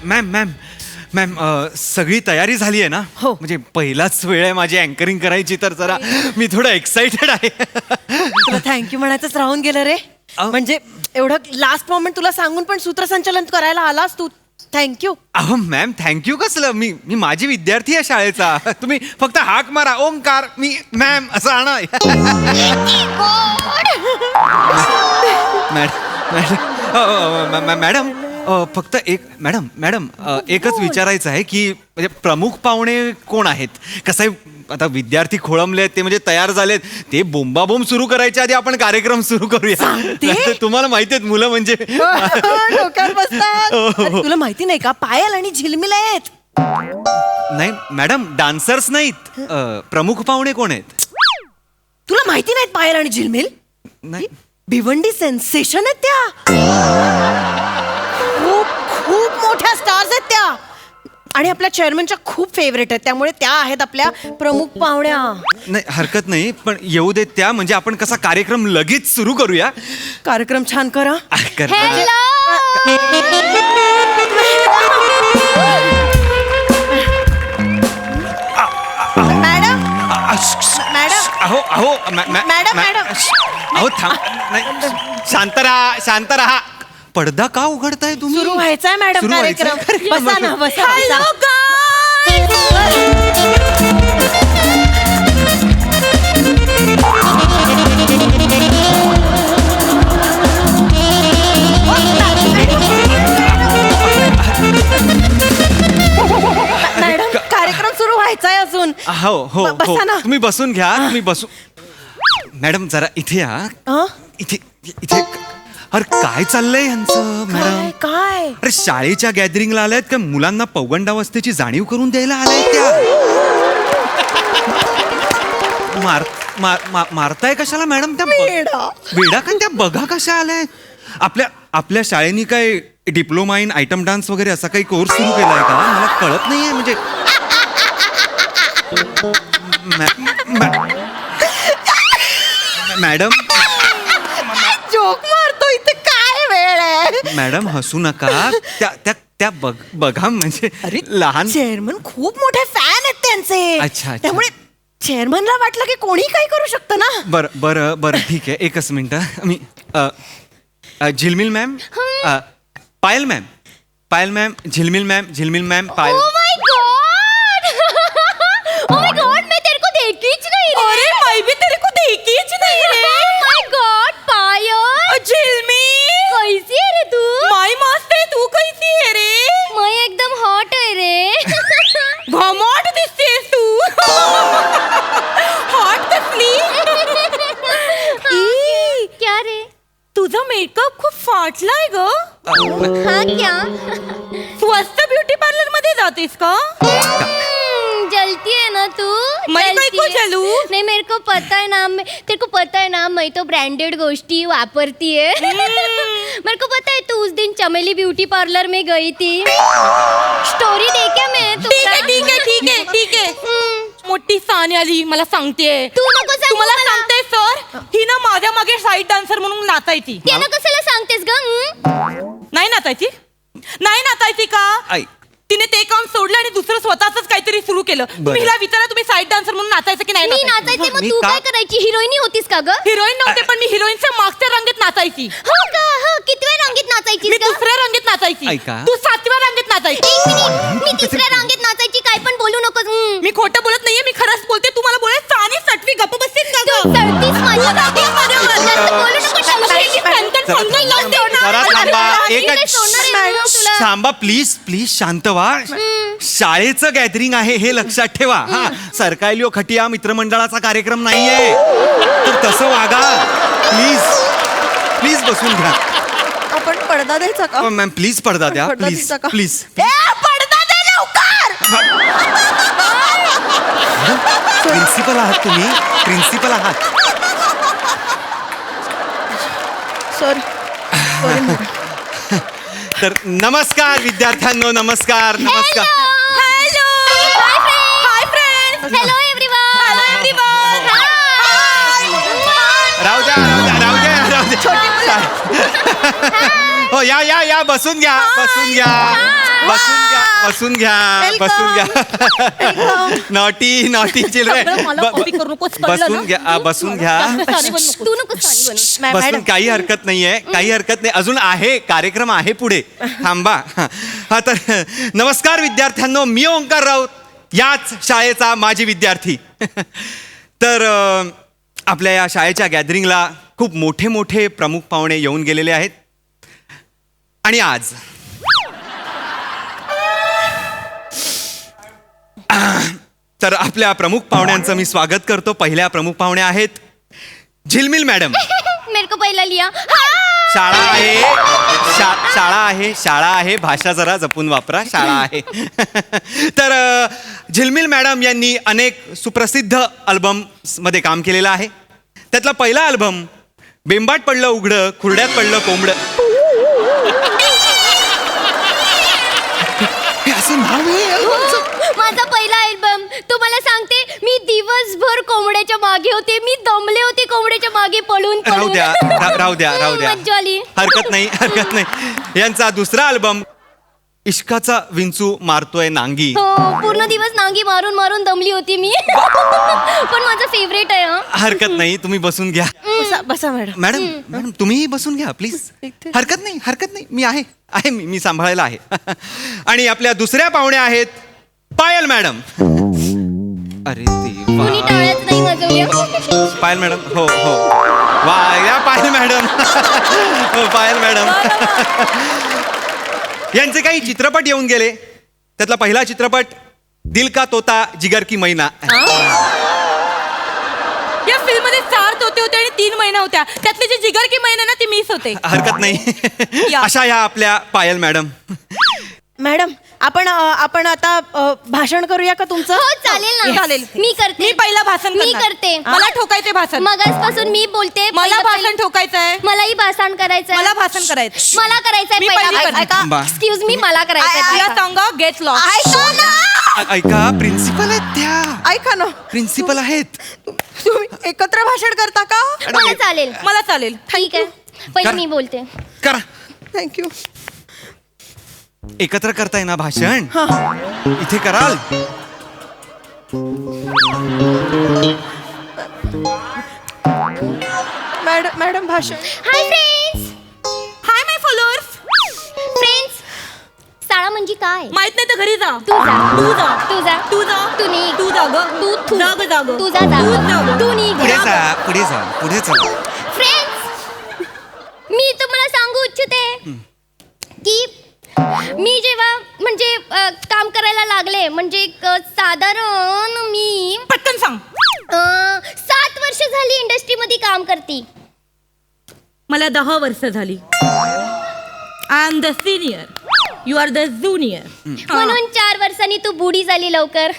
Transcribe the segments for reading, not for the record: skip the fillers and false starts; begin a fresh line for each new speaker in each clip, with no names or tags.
Ma'am ma'am ma'am सगळी तयारी झाली आहे ना?
हो.
म्हणजे पहिलाच वेळ आहे माझी अँकरिंग करायची, तर जरा मी थोडं एक्साइटेड आहे.
तुला थँक्यू म्हणायचंच राहून गेलं रे. म्हणजे एवढं लास्ट मोमेंट तुला सांगून पण सूत्रसंचालन करायला आलास तू. थँक्यू.
अहो मॅम थँक्यू कसलं, मी मी माझी विद्यार्थी आहे शाळेचा. तुम्ही फक्त हाक मारा, ओंकार मी मॅम असं आणा. मॅडम फक्त एक मॅडम मॅडम एकच विचारायचं आहे की म्हणजे प्रमुख पाहुणे कोण आहेत? कसं आहे, आता विद्यार्थी खोळंबले ते म्हणजे तयार झालेत, ते बोंबाबोंब सुरू करायच्या आधी आपण कार्यक्रम सुरू करूया. तुम्हाला माहिती आहेत मुलं म्हणजे
डोक्यावर बसतात. अरे, तुला माहिती नाही का पायल आणि झिलमिल आहेत?
नाही मॅडम डान्सर्स नाहीत. प्रमुख पाहुणे कोण आहेत?
तुला माहिती नाहीत पायल आणि झिलमिल?
नाही
भिवंडी सेन्सेशन आहेत त्या. खूप खूप मोठ्या स्टार्स आहेत त्या आणि आपल्या चेअरमनच्या खूप फेवरेट आहेत, त्यामुळे त्या आहेत आपल्या प्रमुख पाहुण्या.
नाही हरकत नाही, पण येऊ देत त्या. म्हणजे आपण कसा कार्यक्रम लगेच सुरू करूया.
कार्यक्रम छान करा. मॅडम मॅडम
अहो अहो
मॅडम मॅडम
अहो थांब, नाही शांत राहा शांत राहा. पडदा का उघडताय तुम्ही?
सुरू व्हायचाय मॅडम
सुरू व्हायचंय.
कार्यक्रम. बसा ना बसा. मॅडम कार्यक्रम सुरू व्हायचाय अजून.
हो हो हो
बसा ना.
तुम्ही बसून घ्या, तुम्ही बसू. मॅडम जरा इथे या.
अं?
इथे इथे. अरे काय चाललंय यांचं मॅडम?
काय
अरे शाळेच्या गॅदरिंगला आल्यात का मुलांना पौगंडावस्थेची जाणीव करून द्यायला आल्यात त्या? मारताय कशाला मॅडम त्या? वेडा का त्या? बघा कशा आल्यात. आपल्या शाळेनी काय डिप्लोमा इन आयटम डान्स वगैरे असा काही कोर्स सुरू केलाय का? मला कळत नाहीये. म्हणजे मॅडम
जोक मारतो इथे. काय वेळ आहे
मॅडम हसू नका. त्या बघा म्हणजे लहान
चेअरमन खूप मोठे फॅन आहेत त्यांचे.
अच्छा.
त्यामुळे चेअरमनला वाटलं की कोणी काही करू शकतं ना.
बरं ठीक आहे. एकच मिनिट. मी झिलमिल मॅम, पायल मॅम, झिलमिल ma'am, Payal.
Oh my God! Oh my God! मैं तेरे को देखी च नहीं रे.
अरे मैं भी तेरे को देखी च नहीं रे.
Oh my God! पायल.
झिलमिल
कैसी है रे तू?
माई मस्त आहे. तू कैसी आहे रे?
मैं एकदम हॉट है रे.
घमोट दिसतेस तू. हॉट कसली.
क्या रे?
तुझा मेकअप खूप फाटलाय ग.
हाँ क्या?
स्वस्त ब्युटी पार्लर मध्ये जातेस का?
जलती है ना तू?
मैं
जलती
क्यों
है?
जलूं?
नहीं मेरे को पता है ना. तेरे को पता है ना मैं तो ब्रांडेड गोष्टी वापरती है. मेरे को पता है तू उस दिन चमेली ब्यूटी पार्लर में गई थी. स्टोरी देखा मैं तुला.
ठीक आहे. मोठी सानी आली मला सांगते.
तू नको सांगू
तुम्हाला
मला.
सांगते सर, ही ना माझ्या मागे साईड डान्सर म्हणून नाचायची.
त्यानं कशाला सांगतेस ग?
नाही नाचायची का?
आई.
तिने ते काम सोडलं आणि दुसरं स्वतःच काहीतरी सुरू केलं. तुम्ही हिला विचारा तुम्ही साईड डान्सर म्हणून नाचायचं की नाही?
मी नाचायचे मग
मी
तू
का-
काय करायची? हिरोईनी होतीस का ग?
हिरोईन नव्हते, पण मी हिरोईनच्या मागच्या रांगेत नाचायची.
हो का? हो कितव्या रांगेत नाचायची
मी
का?
दुसऱ्या रांगेत नाचायची.
ऐका.
तू 7व्या रांगेत नाचायची.
एक मिनिट. मी तिसऱ्या रांगेत नाचायची. काय पण बोलू नकोस.
मी खोटं बोलत नाहीये, मी खरंच बोलते. तू मला बोलायचं आणि सटवी गप्प बसतेस का
तू
ग?
सळतीस माझ्या नादी. जास्त बोलू नको शाबासकी.
जरा थांबा.
तिला सोडणार आहे मग तुला.
थांबा प्लीज शांत व्हा. शाळेचं गॅदरिंग आहे हे लक्षात ठेवा. हा सरकायलिओ खटिया मित्रमंडळाचा कार्यक्रम नाहीये, तर तसं वागा. प्लीज बसून घ्या.
आपण पडदा द्यायचा का?
मॅम प्लीज पडदा द्या.
पडदा
प्लीज
द्यायचा का?
प्लीज.
पडदा दे लवकर.
प्रिन्सिपल आहात तुम्ही. प्रिन्सिपल आहात.
सॉरी.
तर नमस्कार विद्यार्थ्यांनो. नमस्कार.
Hello. Hi friends. Hello everyone. राहू द्या.
हो या या या बसून घ्या बसून घ्या बसून घ्या बसून घ्या बसून घ्या नॉटी नॉटी चिल्ड्रन
मला कॉपी करू नकोस, कळलं ना?
बसून घ्या बसून घ्या
तू नको सानी बनू.
बसून काही हरकत नाहीये काही हरकत नाही अजून आहे कार्यक्रम आहे पुढे थांबा हा तर नमस्कार विद्यार्थ्यांनो मी ओंकार राऊत याच शाळेचा माजी विद्यार्थी तर आपल्या या शाळेच्या गॅदरिंगला खूप मोठे मोठे प्रमुख पाहुणे येऊन गेलेले आहेत आणि आज तर आपल्या प्रमुख पाहुण्यांचं मी स्वागत करतो पहिल्या प्रमुख पाहुण्या आहेत झिलमिल मॅडम
मेरे को पहिला लिया.
शाळा आहे शाळा आहे भाषा जरा जपून वापरा शाळा आहे तर झिलमिल मॅडम यांनी अनेक सुप्रसिद्ध अल्बम्स मध्ये काम केलेलं आहे त्यातला पहिला अल्बम बेंबाट पडलं उघडं खुर्ड्यात पडलं कोंबडं हे असं नाव आहे
माझा पहिला अल्बम तुम्हाला सांगते मी दिवसभर कोंबड्याच्या मागे होते मी दमले होते कोंबड्याच्या मागे पळून
राहू द्या राहू द्या राहू द्या
मज्जा आली.
हरकत नाही यांचा दुसरा अल्बम इश्काचा विंचू मारतोय नांगी
हो पूर्ण दिवस नांगी मारून मारून दमली होती मी पण माझा फेवरेट आहे हा.
हरकत नाही तुम्ही बसून घ्या
बसा मॅडम
मॅडम मॅडम तुम्ही बसून घ्या प्लीज हरकत नाही मी आहे मी सांभाळायला आहे आणि आपल्या दुसऱ्या पाहुण्या आहेत पायल मॅडम अरे देवा
कुणी टाळ्याच नाही वाजवल्या.
पायल मॅडम हो वा या पायल मॅडम हो पायल मॅडम यांचे काही चित्रपट येऊन गेले त्यातला पहिला चित्रपट दिल का तोता जिगर की मैना
या फिल्म मध्ये 4 तोते होते आणि 3 महिना होत्या त्यातली जी जिगर की महिना ना ती मीच होते.
हरकत नाही
या.
अशा ह्या आपल्या पायल मॅडम
मॅडम आपण आता भाषण करूया का तुमचं
हो चालेल ना
चालेल.
मी करते
मी पहिला भाषण
मी
करणार.
करते
मला ठोकायचे भाषण
मगासपासून मी बोलते
मला भाषण ठोकायचंय
मलाही भाषण करायचंय
मला भाषण करायचं
मला करायचंय
मी
पहिला
पहिली करते.
बा.
एक्सक्यूज मी मला करायचंय
तुला
भाषण.
सांग गेट लॉस
ऐका ना
ऐका प्रिन्सिपल आहेत त्या
ऐका ना
प्रिन्सिपल आहेत
तुम्ही एकत्र भाषण करता का
मला चालेल
मला चालेल
ठीक आहे पहिले
करा.
मी बोलते
करा
थँक्यू
एकत्र करताय ना भाषण इथे कराल
मॅडम भाषण
hi friends
hi my followers
friends शाळा म्हणजे काय
माहित नाही तर घरी जा
तू जा
तू जा
तू जा
तू जा
तू निघ
तू जा ग
तू
जा ग जा ग
तू जा तू निघ
पुढे जा
फ्रेंड्स मी तुम्हाला सांगू इच्छिते की मी जेव्हा म्हणजे काम करायला लागले म्हणजे साधारण मी
पटकन सांग
7 वर्ष झाली इंडस्ट्रीमध्ये काम करते
मला 10 वर्ष झाली I am the senior you are the junior
म्हणून 4 वर्षांनी तू बुडी झाली लवकर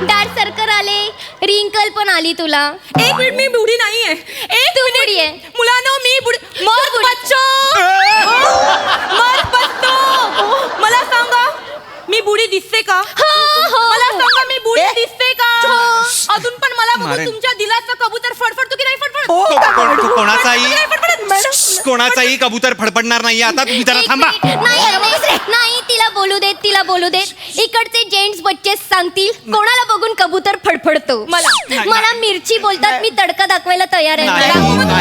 डार्क सर्कल आले रिंकल पण आली तुला
1 मिनिट मी बुडी नाहीये
तू बुडी आहे
मुलांनो मी बुडी मर बच्चो मला सांगा मी बुडी दिसते का मला सांगा मी बुडी दिसते का अजून पण मला बघून
मारेन.
तुमच्या दिलाचा कबूतर फडफडतो की नाही फडफड
कोणाचाही कबूतर फडफडणार नाही आता तुम्ही जरा
एक
थांबा
मिनिट. नाही तिला बोलू देत इकडचे जेंट्स बच्चे सांगतील कोणाला बघून कबूतर फडफडतो मला मिरची बोलतात मी तडका दाखवायला तयार आहे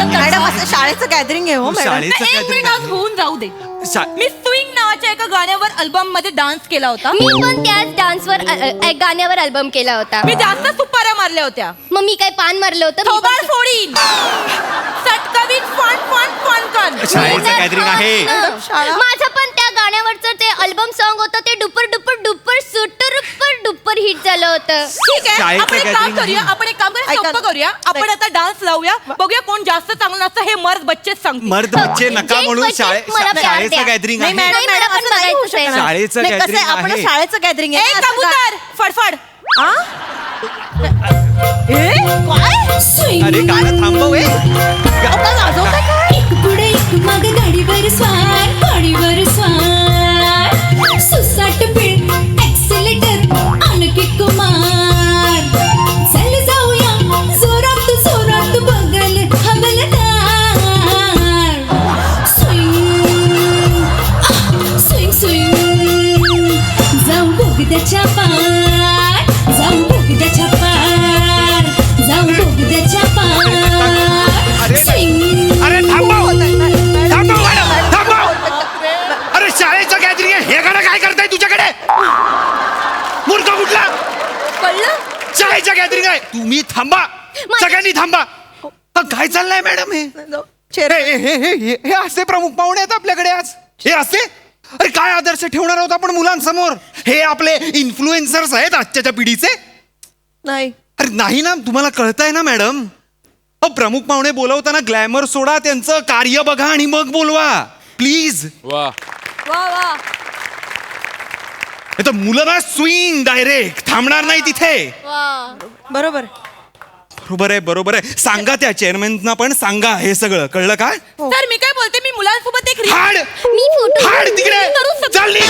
मॅडम असं शाळेचं गॅदरिंग आहे हो मॅडम
शाळेचं
एक
काहीतरी
मिनिट आज होऊन जाऊ दे
शा-
मी स्विंग नावाच्या एका गाण्यावर अल्बम मध्ये डान्स केला होता
मी पण त्याच डान्सवर गाण्यावर अल्बम केला होता
मी जास्त सुपाऱ्या मारल्या होत्या
मग मी काय पान मारलं होतं मी
थोबाड
पण-
फोडीन सटकवीत फन फन फन कन
शाळेचं गॅदरिंग आहे
शाळा.
माझं पण त्या गाण्यावरचं ते अल्बम सॉन्ग होतं ते डुपर डुपर डुपर सुटर डुपर हिट झालं होतं
ठीक आहे
शाळेचं
आपण एक काम
gathering
करूया
आहे.
आपण एक काम करूया
ऐका
सोपं
ना.
करूया आपण आता डान्स लावूया बघूया कोण जास्त चांगलं नसतं हे मर्द बच्चेच सांगतील
मर्द बच्चे नका
Gents
म्हणून
बच्चे मला प्यार
शाळेचं
द्या.
गॅदरिंग
नाही
आहे
मॅडम
मला
मॅडम
पण
असं नाही होऊ
बघायचं आहे.
शकणार.
शाळेचं
नाही, कसं आहे,
gathering
आपण
आहे.
शाळेचं गॅदरिंग
ए
आहे असं
कबूतर फडफड
हा?
अरे गाणं थांबव ए.
एक पुढे एक माग गाडीवर स्वार सुसाट पीळ ऍक्सिलेटर आणखी कुमार चल जाऊया जोरात बगल हवलदार स्विंग उद्याच्या पार Swing.
अरे थांबव थांबव मॅडम थांबव. अरे शाळेचं गॅदरिंग आहे, हे गाणं काय करताय तुझ्याकडे? मूर्ख कुठला?
कळलं?
शाळेचं गॅदरिंग आहे, तुम्ही थांबा, सगळ्यांनी थांबा.
काय चाललंय मॅडम हे हे असे प्रमुख पाहुणे आहेत आपल्याकडे आज?
हे असे?
अरे काय आदर्श ठेवणार आहोत आपण मुलांसमोर?
हे आपले इन्फ्लुएन्सर्स आहेत आजच्या पिढीचे?
नाही
अरे नाही ना, तुम्हाला कळतंय ना मॅडम? प्रमुख पाहुणे बोलवताना ग्लॅमर सोडा, त्यांचं कार्य बघा आणि मग बोलवा प्लीज.
वा वा.
तर मुलं ना स्विंग डायरेक्ट थांबणार नाही तिथे.
बरोबर
बरोबर आहे. सांगा त्या चेअरमॅनना पण सांगा हे सगळं, कळलं काय?
तर मी काय बोलते, मी मुलांसोबत एक
हाड
मी फोटो
हाड तिकडे
करू शकते.
चालली.